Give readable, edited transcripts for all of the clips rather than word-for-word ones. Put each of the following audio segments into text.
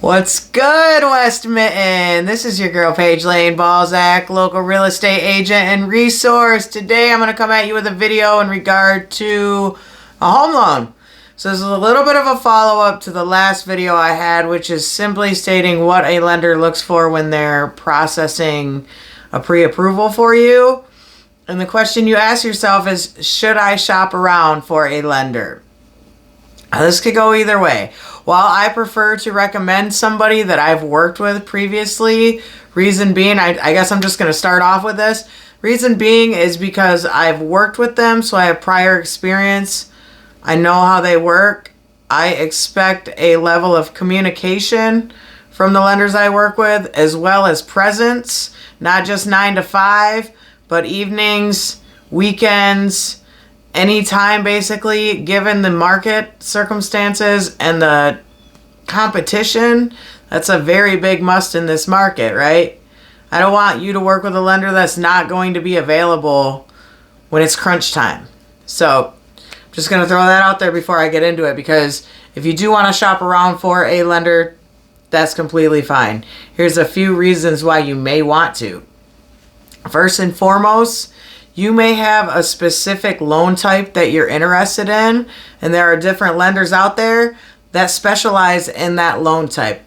What's good, West Mitten? This is your girl, Paige Lane Balzac, local real estate agent and resource. Today, I'm going to come at you with a video in regard to a home loan. So this is a little bit of a follow-up to the last video I had, which is simply stating what a lender looks for when they're processing a pre-approval for you. And the question you ask yourself is, should I shop around for a lender? Now, this could go either way. While I prefer to recommend somebody that I've worked with previously, reason being, I guess I'm just going to start off with this. Reason being is because I've worked with them, so I have prior experience. I know how they work. I expect a level of communication from the lenders I work with, as well as presence, not just 9 to 5, but evenings, weekends, anytime, basically, given the market circumstances and the competition. That's a very big must in this market, right? I don't want you to work with a lender that's not going to be available when it's crunch time. So I'm just going to throw that out there before I get into it, because if you do want to shop around for a lender, that's completely fine. Here's a few reasons why you may want to. First and foremost, you may have a specific loan type that you're interested in, and there are different lenders out there that specialize in that loan type.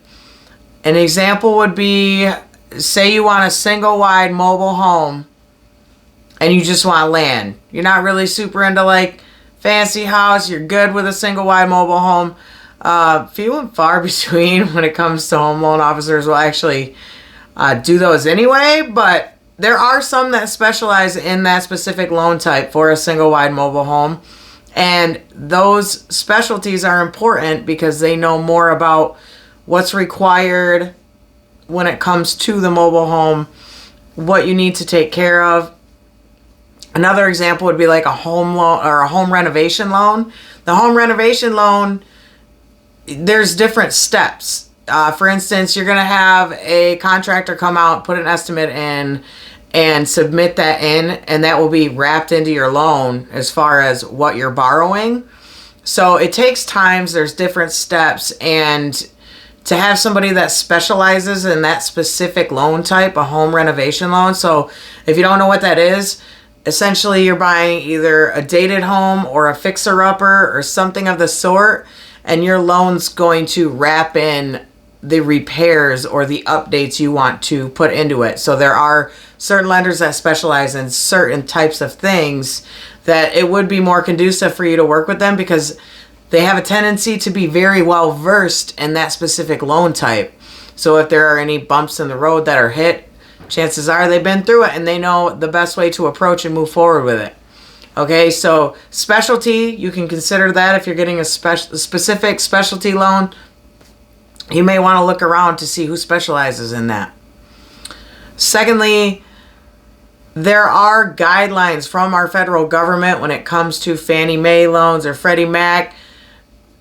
An example would be, say you want a single wide mobile home and you just want land. You're not really super into like fancy house. You're good with a single wide mobile home. Few and far between when it comes to home loan officers will actually do those anyway, but there are some that specialize in that specific loan type for a single wide mobile home. And those specialties are important because they know more about what's required when it comes to the mobile home, what you need to take care of. Another example would be like a home loan or a home renovation loan. The home renovation loan, there's different steps. For instance, you're going to have a contractor come out, put an estimate in, and submit that in, and that will be wrapped into your loan as far as what you're borrowing. So it takes time, there's different steps, and to have somebody that specializes in that specific loan type, a home renovation loan. So if you don't know what that is, essentially you're buying either a dated home or a fixer-upper or something of the sort, and your loan's going to wrap in the repairs or the updates you want to put into it. So there are certain lenders that specialize in certain types of things that it would be more conducive for you to work with them because they have a tendency to be very well versed in that specific loan type. So if there are any bumps in the road that are hit, chances are they've been through it and they know the best way to approach and move forward with it. Okay, so specialty, you can consider that if you're getting a specific specialty loan. You may want to look around to see who specializes in that. Secondly, there are guidelines from our federal government when it comes to Fannie Mae loans or Freddie Mac.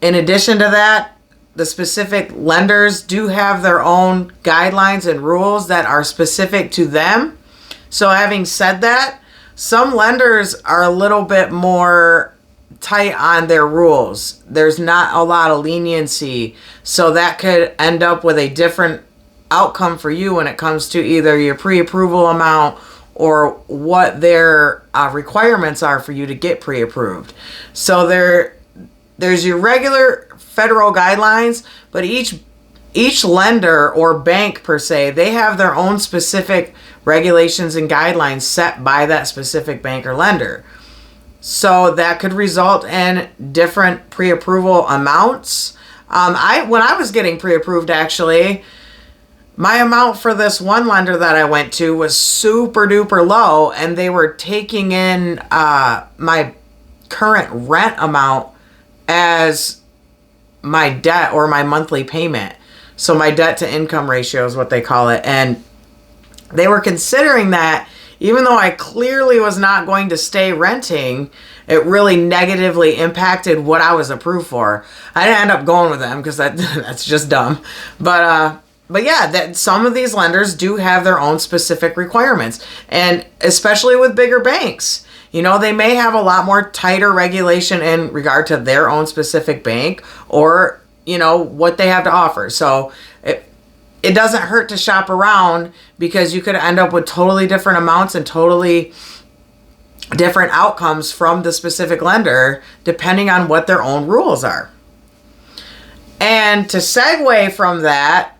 In addition to that, the specific lenders do have their own guidelines and rules that are specific to them. So having said that, some lenders are a little bit more tight on their rules. There's not a lot of leniency, so that could end up with a different outcome for you when it comes to either your pre-approval amount or what their requirements are for you to get pre-approved. So there's your regular federal guidelines, but each lender or bank per se, they have their own specific regulations and guidelines set by that specific bank or lender. So that could result in different pre-approval amounts. When I was getting pre-approved, actually, my amount for this one lender that I went to was super duper low, and they were taking in my current rent amount as my debt or my monthly payment. So my debt to income ratio is what they call it. And they were considering that even though I clearly was not going to stay renting, it really negatively impacted what I was approved for. I didn't end up going with them because that's just dumb. But yeah, that some of these lenders do have their own specific requirements, and especially with bigger banks. You know, they may have a lot more tighter regulation in regard to their own specific bank, or you know, what they have to offer. So it doesn't hurt to shop around, because you could end up with totally different amounts and totally different outcomes from the specific lender, depending on what their own rules are. And to segue from that,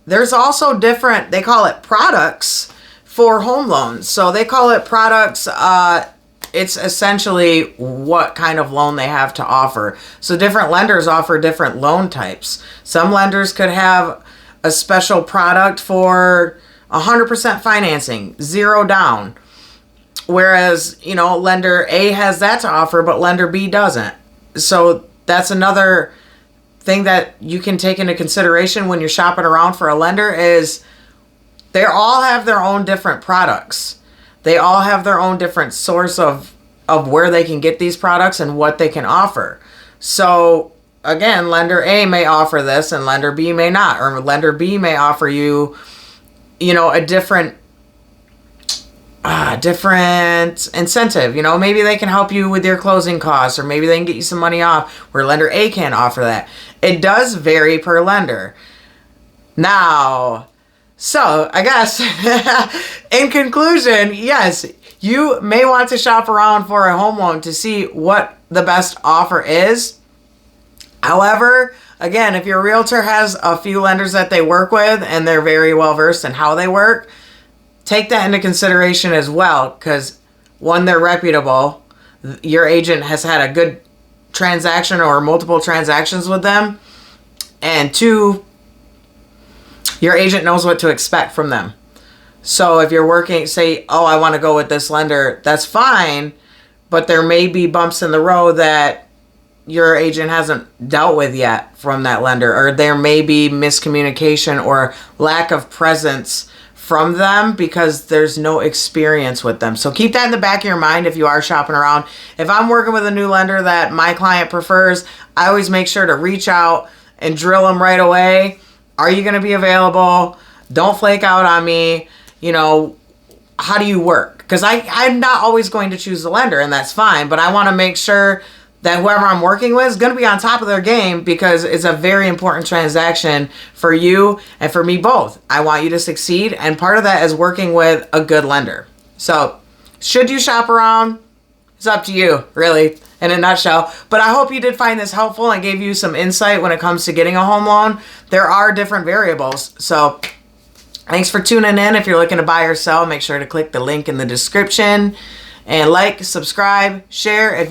there's also different, they call it products for home loans. So they call it products. It's essentially what kind of loan they have to offer. So different lenders offer different loan types. Some lenders could have a special product for 100% financing, 0 down. Whereas, you know, lender A has that to offer, but lender B doesn't. So that's another thing that you can take into consideration when you're shopping around for a lender, is they all have their own different products. They all have their own different source of where they can get these products and what they can offer. So again, lender A may offer this and lender B may not, or lender B may offer you, you know, a different incentive. You know, maybe they can help you with your closing costs, or maybe they can get you some money off, where lender A can't offer that. It does vary per lender. Now, so I guess in conclusion, yes, you may want to shop around for a home loan to see what the best offer is. However, again, if your realtor has a few lenders that they work with and they're very well versed in how they work, take that into consideration as well, because one, they're reputable. Your agent has had a good transaction or multiple transactions with them. And two, your agent knows what to expect from them. So if you're working, say, oh, I want to go with this lender, that's fine. But there may be bumps in the road that your agent hasn't dealt with yet from that lender. Or there may be miscommunication or lack of presence from them because there's no experience with them. So keep that in the back of your mind if you are shopping around. If I'm working with a new lender that my client prefers, I always make sure to reach out and drill them right away. Are you going to be available? Don't flake out on me. You know, how do you work? Because I'm not always going to choose the lender, and that's fine. But I want to make sure that whoever I'm working with is going to be on top of their game, because it's a very important transaction for you and for me both. I want you to succeed, and part of that is working with a good lender. So should you shop around? It's up to you, really, in a nutshell. But I hope you did find this helpful and gave you some insight when it comes to getting a home loan. There are different variables. So thanks for tuning in. If you're looking to buy or sell, make sure to click the link in the description and like, subscribe, share. If